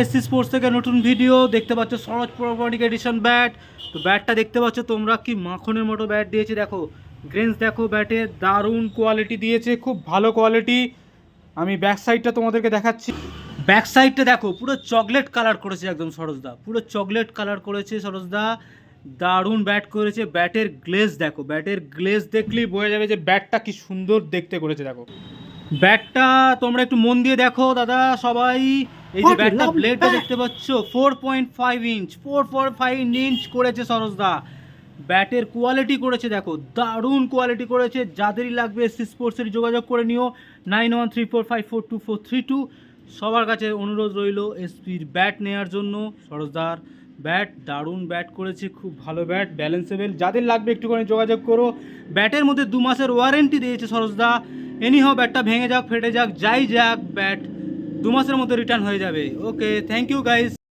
SC sports থেকে নতুন video দেখতে পাচ্ছ, সরোজ প্রোবনিক এডিশন ব্যাট। তো ব্যাটটা দেখতে পাচ্ছ তোমরা, কি মাখনের মতো ব্যাট দিয়েছে। দেখো গ্রেন্স, দেখো ব্যাটের দারুণ কোয়ালিটি দিয়েছে, খুব ভালো কোয়ালিটি। আমি ব্যাক সাইডটা তোমাদেরকে দেখাচ্ছি। ব্যাক সাইডটা দেখো, পুরো চকলেট কালার করেছে একদম সরোজদা, পুরো চকলেট কালার করেছে সরোজদা। দারুণ ব্যাট করেছে। ব্যাটের গ্লেজ দেখো, ব্যাটের গ্লেজ দেখলেই বোঝা যাবে যে ব্যাটটা কি সুন্দর দেখতে করেছে। দেখো ব্যাটটা তোমরা একটু মন দিয়ে দেখো দাদা সবাই। এই যে ব্যাটটা ব্লেডটা দেখতে পাচ্ছ, 4.5 ইঞ্চ, 4.5 ইঞ্চ করেছে সরোজদা। ব্যাটের কোয়ালিটি করেছে দেখো, দারুণ কোয়ালিটি করেছে। যাদেরই লাগবে এসসি স্পোর্টসের যোগাযোগ করে নিও, 9134542432। সবার কাছে অনুরোধ রইল এসপির ব্যাট নেওয়ার জন্য। সরোজদার ব্যাট দারুণ ব্যাট করেছে, খুব ভালো ব্যাট, ব্যালেন্সেবল। যাদের লাগবে একটুখানি যোগাযোগ করো। ব্যাটের মধ্যে 2 মাসের ওয়ারেন্টি দিয়েছে সরোজদা। এনিহাও ব্যাটটা ভেঙে যাক, ফেটে যাক, যাই যাক, ব্যাট 2 মাসের মধ্যে রিটার্ন হয়ে যাবে। ওকে, থ্যাংক ইউ গাইস।